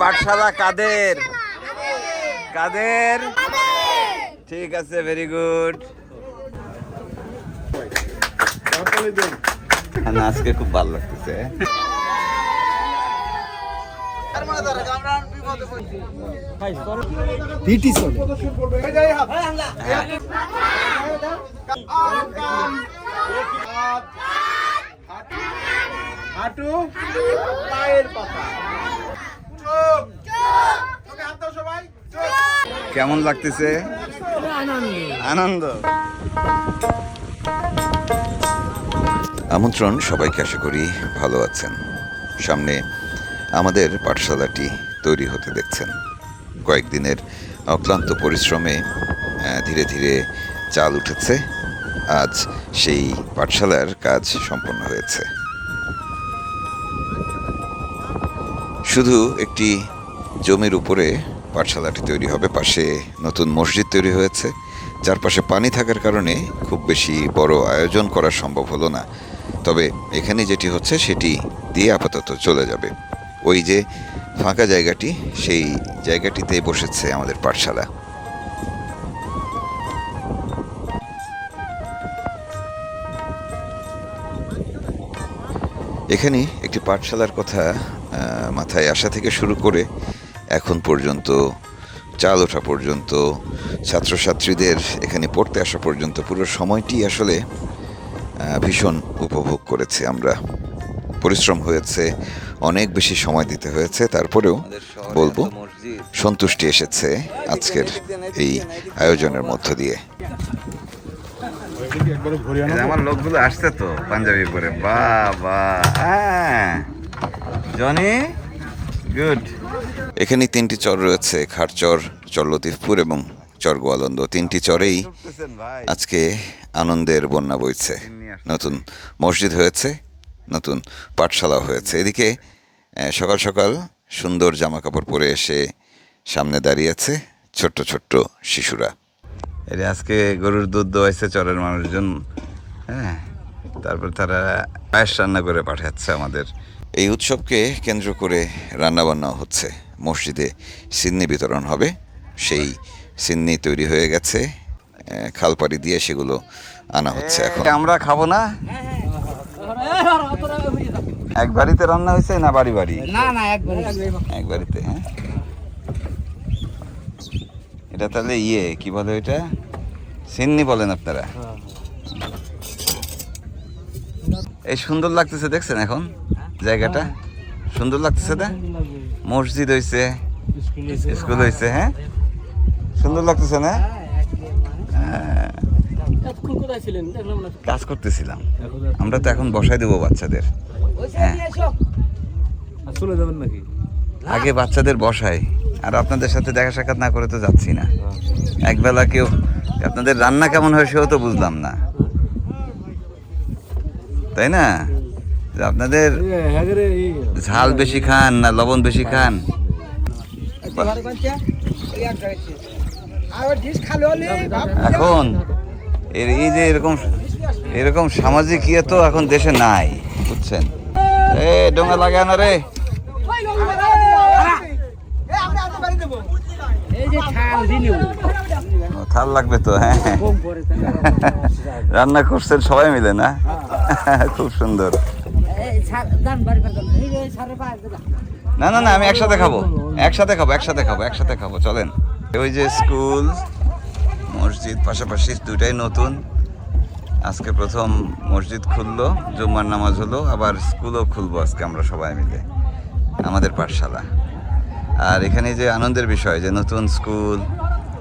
পাঠশালা কাদের? কাদের? ঠিক আছে, very good. আজকে খুব ভালো লাগতেছে। কেমন লাগতেছে? আনন্দ। আমন্ত্রণ সবাইকে, আশা করি ভালো আছেন। সামনে আমাদের পাঠশালাটি তৈরি হতে দেখছেন। কয়েকদিনের অক্লান্ত পরিশ্রমে ধীরে ধীরে চাল উঠেছে। আজ সেই পাঠশালার কাজ সম্পন্ন হয়েছে। শুধু একটি জমির উপরে পাঠশালাটি তৈরি হবে। পাশে নতুন মসজিদ তৈরি হয়েছে। চারপাশে পানি থাকার কারণে খুব বেশি বড় আয়োজন করা সম্ভব হলো না। তবে এখানে যেটি হচ্ছে সেটি দিয়ে আপাতত চলে যাবে। ওই যে ফাঁকা জায়গাটি, সেই জায়গাটিতে বসেছে আমাদের পাঠশালা। এখানে একটি পাঠশালার কথা মাথায় আসা থেকে শুরু করে এখন পর্যন্ত, চাল ওঠা পর্যন্ত, ছাত্রছাত্রীদের এখানে পড়তে আসা পর্যন্ত পুরো সময়টি আসলে ভীষণ উপভোগ করেছি আমরা। পরিশ্রম হয়েছে, অনেক বেশি সময় দিতে হয়েছে, তারপরেও বলবো সন্তুষ্টি এসেছে আজকের এই আয়োজনের মধ্য দিয়ে। আমার লোকগুলো আসছে তো পাঞ্জাবি পরে। বাবা জনি, গুড। এখানে তিনটি চর রয়েছে, খারচর, চর লতিফপুর এবং চর গোয়ালন্দ। তিনটি চরেই আজকে আনন্দের বন্যা বইছে। নতুন মসজিদ হয়েছে, নতুন পাঠশালা হয়েছে। এদিকে সকাল সকাল সুন্দর জামা কাপড় পরে এসে সামনে দাঁড়িয়েছে ছোট্ট ছোট্ট শিশুরা। এর আজকে গরুর দুধ দোয়াইছে চরের মানুষজন। হ্যাঁ, তারপর তারা পায়েস রান্না করে পাঠাচ্ছে আমাদের। এই উৎসবকে কেন্দ্র করে রান্নাবান্নাও হচ্ছে। মসজিদে সিন্নি বিতরণ হবে। সেই সিন্নি তৈরি হয়ে গেছে, খালপাড়ি দিয়ে সেগুলো আনা হচ্ছে। এখন আমরা খাবো না। এক বাড়িতে রান্না হয়েছে না বাড়ি বাড়ি? না না, এক বাড়িতে। হ্যাঁ, এটা তাহলে কি বলে, এটা সিন্নি বলেন আপনারা। এই সুন্দর লাগতেছে, দেখছেন এখন জায়গাটা সুন্দর লাগতেছে না? মসজিদ হয়েছে, স্কুল হয়েছে। হ্যাঁ, সুন্দর লাগতেছে না? কাজ করতেছিলাম আমরা তো, এখন বসাই দেবো বাচ্চাদের। হ্যাঁ, আগে বাচ্চাদের বসাই, আর আপনাদের সাথে দেখা সাক্ষাৎ না করে তো যাচ্ছি না। একবেলা কেউ আপনাদের রান্না কেমন হয় সেও তো বুঝলাম না, তাই না? আপনাদের ঝাল বেশি খান না লবণ বেশি খান? এখন এই যে এরকম সামাজিক তো এখন দেশে নাই, বুঝছেন? ডোঙা লাগায় না রে। থাল লাগবে তো। হ্যাঁ, রান্না করছেন সবাই মিলে না? খুব সুন্দর। না না না, আমি একসাথে খাবো, একসাথে খাবো। চলেন। ওই যে স্কুল, মসজিদ পাশাপাশি দুটাই নতুন। আজকে প্রথম মসজিদ খুললো, জুম্মার নামাজ হলো, আবার স্কুলও খুলবো আজকে আমরা সবাই মিলে, আমাদের পাঠশালা। আর এখানে যে আনন্দের বিষয় যে নতুন স্কুল,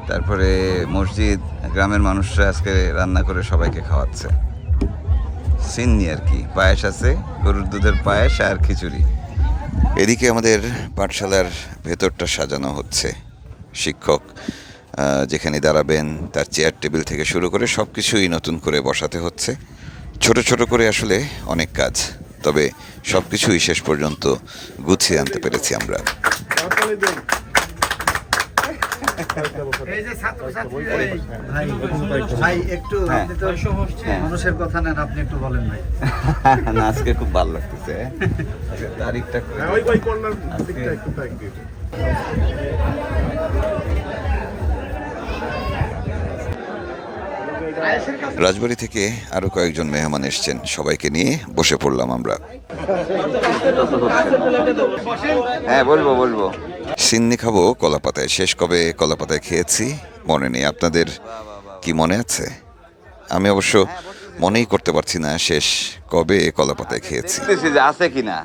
তারপরে মসজিদ, গ্রামের মানুষরা আজকে রান্না করে সবাইকে খাওয়াচ্ছে সিন্নি আর কি। পায়েস আছে, গরুর দুধের পায়েস আর খিচুড়ি। এদিকে আমাদের পাঠশালার ভেতরটা সাজানো হচ্ছে। শিক্ষক যেখানে দাঁড়াবেন তার চেয়ার টেবিল থেকে শুরু করে সব কিছুই নতুন করে বসাতে হচ্ছে। ছোট ছোট করে আসলে অনেক কাজ, তবে সব কিছুই শেষ পর্যন্ত গুছিয়ে আনতে পেরেছি আমরা। এই যে ছাত্রছাত্রী ভাই একটু হ্যাঁ। আপনি তো মানুষের কথা নেন, আপনি একটু বলেন ভাই। না আজকে খুব ভালো লাগতেছে। আজকে তারিখটা রাজবাড়ি থেকে আরো কয়েকজন মেহমান এসছেন, সবাইকে নিয়ে বসে পড়লাম আমরা। হ্যাঁ বলবো সিন্নি খাবো কলাপাতায়। শেষ কবে কলাপাতায় খেয়েছি মনে নেই, আপনাদের কি মনে আছে? আমি অবশ্য মনেই করতে পারছি না শেষ কবে কলাপাতায় খেয়েছি। আছে কিনা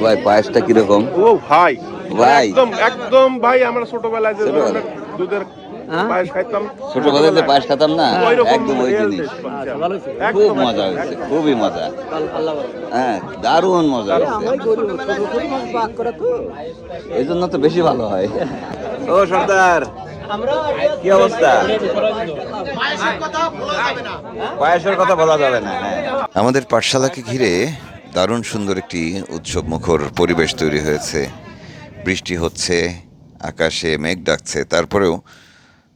ভাই পায়েসটা কিরকম? ও ভাই ভাই একদম একদম ভাই, আমরা ছোটবেলায় যে দুধের পায়েস খাইতাম, ছোটবেলায় যে পায়েস খেতাম না, ওইরকম একদম ওই real জিনিস। taste পাচ্ছি খুব একদম মজা হয়েছে, খুবই মজা। হ্যাঁ দারুণ মজা হয়েছে, এই জন্য তো বেশি ভালো হয়। ও সর্দার কি অবস্থা? পায়েসের কথা বলা যাবে না। আমাদের পাঠশালাকে ঘিরে দারুণ সুন্দর একটি উৎসব মুখর পরিবেশ তৈরি হয়েছে। বৃষ্টি হচ্ছে, আকাশে মেঘ ডাকছে, তারপরেও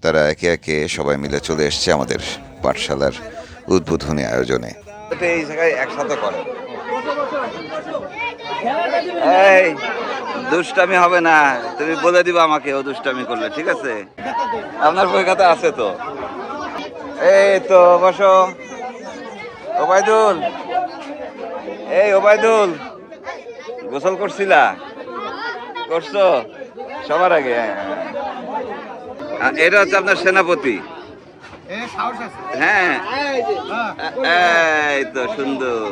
তারা একে একে সবাই মিলে চলে এসছে আমাদের পাঠশালার উদ্বোধনী আয়োজনে। এই জায়গায় একসাথে করে এই দুষ্টামি হবে না, তুমি বলে দিবা আমাকে ও দুষ্টামি করলে, ঠিক আছে? আপনার বই খাতা আছে তো? এই তো বসো। ওবায়দুল, এই ওবায়দুল, গোসল করছিলা? করছো সবার আগে? এটা হচ্ছে আপনার সেনাপতি। হ্যাঁ এই তো সুন্দর।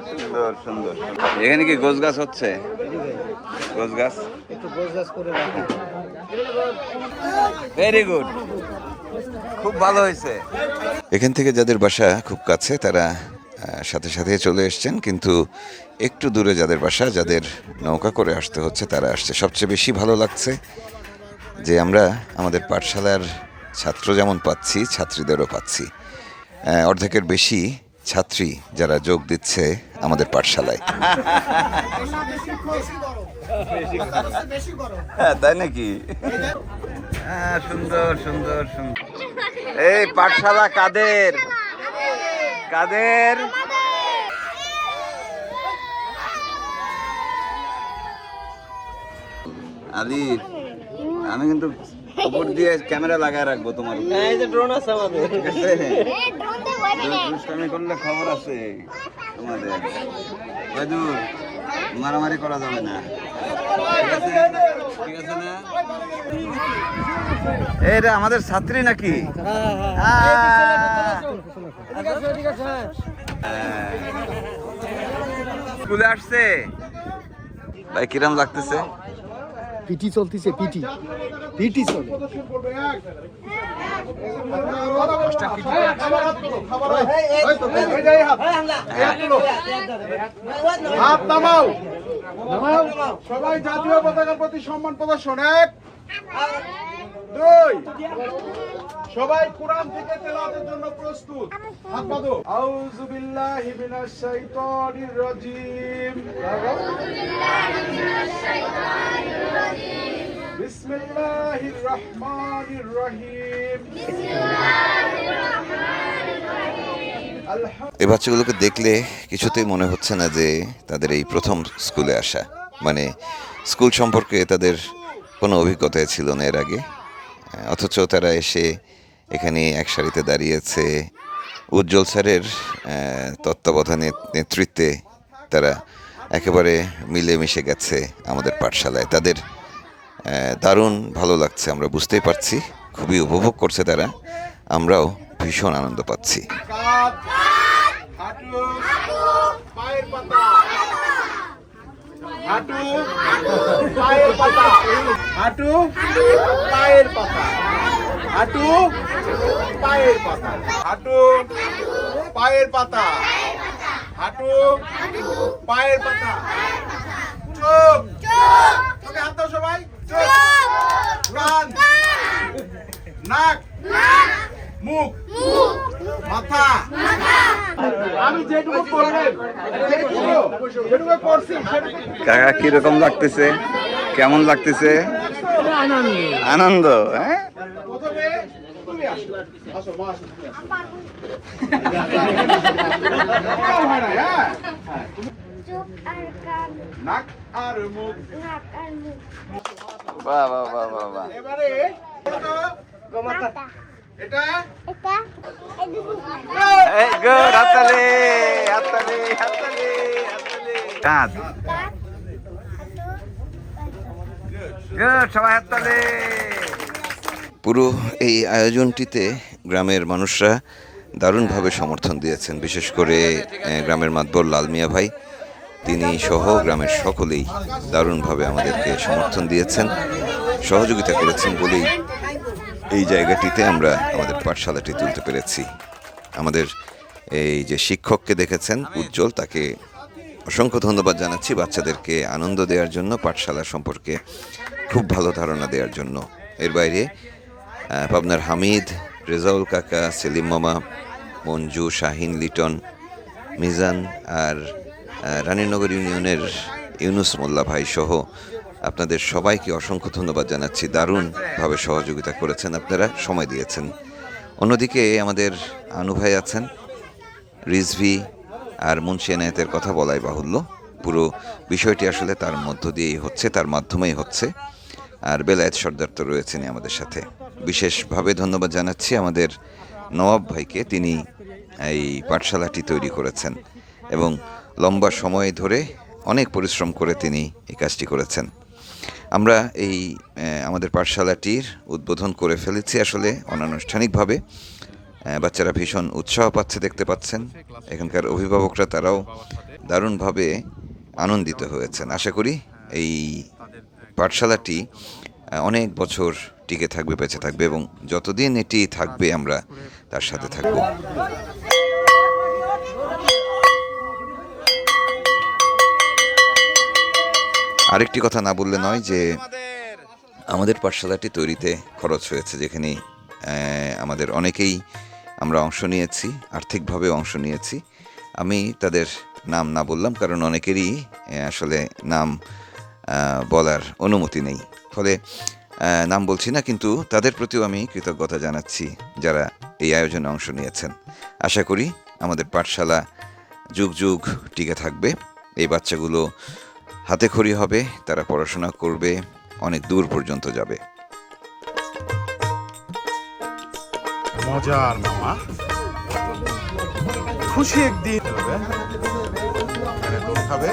সুন্দর সুন্দর। এখানে কি গোছ গাছ হচ্ছে? গোছ গাছ ভেরি গুড, খুব ভালো হয়েছে। এখান থেকে যাদের বাসা খুব কাছে তারা সাথে সাথে চলে এসছেন, কিন্তু একটু দূরে যাদের বাসা, যাদের নৌকা করে আসতে হচ্ছে, তারা আসছে। সবচেয়ে বেশি ভালো লাগছে যে আমরা আমাদের পাঠশালার ছাত্র যেমন পাচ্ছি, ছাত্রীদেরও পাচ্ছি। অর্ধেকের বেশি ছাত্রী যারা যোগ দিচ্ছে আমাদের পাঠশালায়। তাই নাকি? সুন্দর সুন্দর সুন্দর। এই পাঠশালা কাদের? কাদের? আলি, আমি কিন্তু উপর দিয়ে ক্যামেরা লাগায় রাখবো তোমার। এই যে ড্রোন আছে আমাদের, ঠিক আছে? এই ড্রোন দিয়ে ভয় পেলে দুষ্টামি করলে খবর আছে তোমাদের। ওয়াদুর মারামারি করা যাবে না, ঠিক আছে? ঠিক আছে না? এটা আমাদের ছাত্রী নাকি? স্কুলে আসছে ভাই, কিরম লাগতেছে? পিটি চলতেছে, পিটি পিটি চলে। হাত নামাও, সবাই জাতীয় পতাকার প্রতি সম্মান প্রদর্শন। 1 2, সবাই কোরআন থেকে তেলাওয়াতের জন্য প্রস্তুত। হাত বাঁধো। আউযু বিল্লাহি মিনাশ শাইতানির রাজিম, বিসমিল্লাহির রহমানির রহিম। এই বাচ্চাগুলোকে দেখলে কিছুতেই মনে হচ্ছে না যে তাদের এই প্রথম স্কুলে আসা, মানে স্কুল সম্পর্কে তাদের কোনো অভিজ্ঞতাই ছিল না এর আগে, অথচ তারা এসে এখানে এক সারিতে দাঁড়িয়েছে। উজ্জ্বল স্যারের তত্ত্বাবধানে, নেতৃত্বে তারা একেবারে মিলেমিশে গেছে আমাদের পাঠশালায়। তাদের দারুণ ভালো লাগছে, আমরা বুঝতেই পারছি, খুবই উপভোগ করছে তারা, আমরাও ভীষণ আনন্দ পাচ্ছি। হাঁটু, পায়ের পাতা, হাঁটু, পায়ের পাতা, হাঁটু, পায়ের পাতা, হাঁটু, পায়ের পাতা, হাঁটু, পায়ের পাতা, হাঁটু, পায়ের পাতা। চোখ, চোখে হাত দাও সবাই। চোখ, কান, নাক, মুখ, মাথা, কাকা কিরকম লাগতেছে, কেমন লাগতেছে? আনন্দ। হ্যাঁ, চোখ আর কান, নাক আর মুখ। নাক আর মুখ, বাহ বাহ বাহ বাহ বাহ। এবারে মাথা। এটা এটা এই গুড, হাততালি হাততালি হাততালি হাততালি। কাঁধ। কাক, গুড, সবাই হাততালি। পুরো এই আয়োজনটিতে গ্রামের মানুষরা দারুণভাবে সমর্থন দিয়েছেন, বিশেষ করে গ্রামের মাতবর লাল মিয়া ভাই, তিনি সহ গ্রামের সকলেই দারুণভাবে আমাদেরকে সমর্থন দিয়েছেন, সহযোগিতা করেছেন বলেই এই জায়গাটিতে আমরা আমাদের পাঠশালাটি তুলতে পেরেছি। আমাদের এই যে শিক্ষককে দেখেছেন উজ্জ্বল, তাকে অসংখ্য ধন্যবাদ জানাচ্ছি বাচ্চাদেরকে আনন্দ দেওয়ার জন্য, পাঠশালা সম্পর্কে খুব ভালো ধারণা দেওয়ার জন্য। এর বাইরে পাবনার হামিদ, রেজাউল কাকা, সেলিম মামা, মঞ্জু, শাহিন, লিটন, মিজান আর রানীনগর ইউনিয়নের ইউনুস মোল্লা ভাই সহ আপনাদের সবাইকে অসংখ্য ধন্যবাদ জানাচ্ছি। দারুণভাবে সহযোগিতা করেছেন আপনারা, সময় দিয়েছেন। অন্যদিকে আমাদের আনু ভাই আছেন, রিজভি আর মুন্সি এনায়েতের কথা বলাই বাহুল্য। পুরো বিষয়টি আসলে তার মধ্য দিয়েই হচ্ছে, তার মাধ্যমেই হচ্ছে। আর বেলায়েত সর্দার তো রয়েছেনই আমাদের সাথে। বিশেষভাবে ধন্যবাদ জানাচ্ছি আমাদের নওয়াব ভাইকে, তিনি এই পাঠশালাটি তৈরি করেছেন এবং লম্বা সময় ধরে অনেক পরিশ্রম করে তিনি এই কাজটি করেছেন। আমরা এই আমাদের পাঠশালাটির উদ্বোধন করে ফেলেছি আসলে অনানুষ্ঠানিকভাবে। বাচ্চারা ভীষণ উৎসাহ পাচ্ছে, দেখতে পাচ্ছেন। এখানকার অভিভাবকরা তারাও দারুণভাবে আনন্দিত হয়েছেন। আশা করি এই পাঠশালাটি অনেক বছর টিকে থাকবে, বেঁচে থাকবে এবং যতদিন এটি থাকবে আমরা তার সাথে থাকব। আরেকটি কথা না বললে নয় যে আমাদের পাঠশালাটি তৈরিতে খরচ হয়েছে, যেখানে আমাদের অনেকেই আমরা অংশ নিয়েছি, আর্থিকভাবে অংশ নিয়েছি। আমি তাদের নাম না বললাম কারণ অনেকেরই আসলে নাম বলার অনুমতি নেই, ফলে নাম বলছি না, কিন্তু তাদের প্রতিও আমি কৃতজ্ঞতা জানাচ্ছি যারা এই আয়োজনে অংশ নিয়েছেন। আশা করি আমাদের পাঠশালা যুগ যুগ টিকে থাকবে। এই বাচ্চাগুলো হাতে খড়ি হবে, তারা পড়াশোনা করবে, অনেক দূর পর্যন্ত যাবে। মজার মামা, খুশি একদিন খাবে।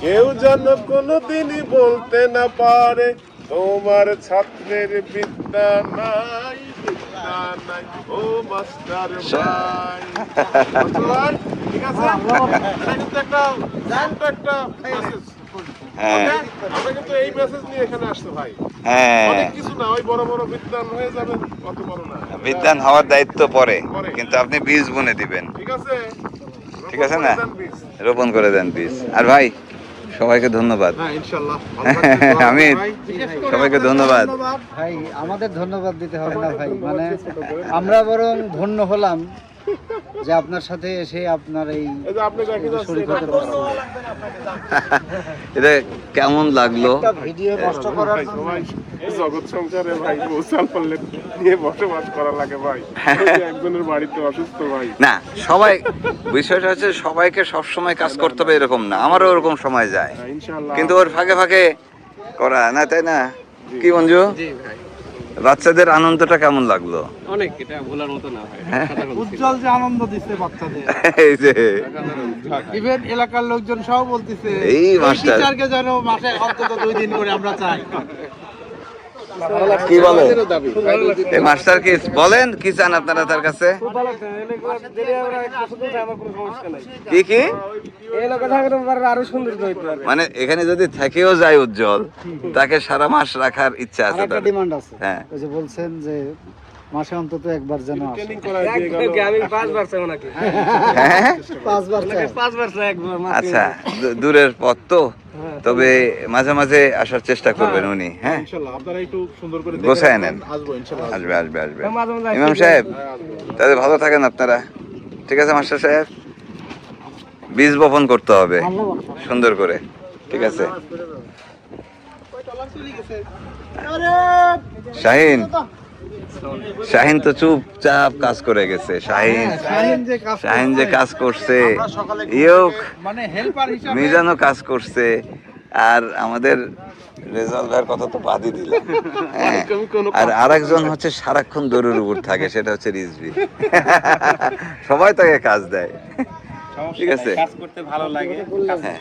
কেউ যেন কোনোদিনই বলতে না পারে তোমার ছাত্রের বিদ্যা নাই, বিদ্যা নাই ও মাস্টার ভাই। ভাই, ঠিক আছে, এটা কিন্তু একটা মেসেজ। আমরা কিন্তু এই মেসেজ নিয়ে এখানে আসতে ভাই। হ্যাঁ, অনেক কিছু না, ওই বড় বড় বিদ্যান হয়ে যাবে, কত বড় না। বিদ্যান হওয়ার দায়িত্ব পরে, কিন্তু আপনি বীজ বুনে দিবেন। ঠিক আছে, ঠিক আছে না, রোপণ করে দেন বীজ। আর ভাই সবাইকে ধন্যবাদ। হ্যাঁ ইনশাআল্লাহ। আমি সবাইকে ধন্যবাদ। ভাই আমাদের ধন্যবাদ দিতে হবে না ভাই, মানে আমরা বরং ধন্য হলাম যে আপনার সাথে এসে আপনার এই এই যে আপনি দেখে শরীর হতে পারছি। এটা কেমন লাগলো? একটা ভিডিও নষ্ট করার জন্য ভাই জগৎ সংসারে ভাই বৌসাল পারলে নিয়ে বসবাস করা লাগে ভাই। একজনের বাড়িতে অসুস্থ ভাই না, সবাই বিষয়টা হচ্ছে সবাইকে সবসময় কাজ করতে হবে এরকম না, আমারও ওরকম সময় যায়, ইনশাআল্লাহ। কিন্তু ওর ফাঁকে ফাঁকে করা না, তাই না? কি মঞ্জু, বাচ্চাদের আনন্দটা কেমন লাগলো? অনেক, এটা ভোলার মতো না ভাই। উজ্জ্বল যে আনন্দ দিচ্ছে বাচ্চাদের, এই যে ইভেন এলাকার লোকজন সব বলতেছে এই মাস্টার টিচারকে যেন মাসে অন্তত 2 দিন করে আমরা চাই। কি বলে এই মাস্টার, কি বলেন, কি চান আপনারা তার কাছে? কি কি মানে এখানে যদি থেকেও যায় উজ্জ্বল, তাকে সারা মাস রাখার ইচ্ছা আছে একটা তার। ডিমান্ড আছে, হ্যাঁ। ওই যে বলছেন যে মাসে অন্তত একবার যেন আসে। ট্রেনিং করা দিয়ে গেল। আমি 5 বার চাই নাকি? হ্যাঁ, 5 বার চাই। 5 বার চাই একবার মাত্র। আচ্ছা, দূরের পথ তো, তবে মাঝে মাঝে আসার চেষ্টা করবেন উনি। হ্যাঁ, ইনশাআল্লাহ আপনারা একটু সুন্দর করে গোছায় নেন। আসবো ইনশাআল্লাহ। আসবে আসবে আসবে। মাঝে মাঝে ইমাম সাহেব, তাহলে ভালো থাকেন আপনারা। ঠিক আছে মাস্টার সাহেব, বীজ বপন করতে হবে সুন্দর করে, ঠিক আছে। শাহিন, শাহিন তো চুপচাপ কাজ করে গেছে। শাহিন, শাহিন যে কাজ করছে, ইয়োক মানে হেল্পার হিসাবে মিজানও কাজ করছে, আর আমাদের রেজাল্ট ভাইয়ের কথা তো বাদই দিলাম। হ্যাঁ, আর আরেকজন হচ্ছে সারাক্ষণ দৌড়ের উপর থাকে, সেটা হচ্ছে রিজভি। সবাই তাকে কাজ দেয়, ঠিক আছে। কাজ করতে ভালো লাগে। হ্যাঁ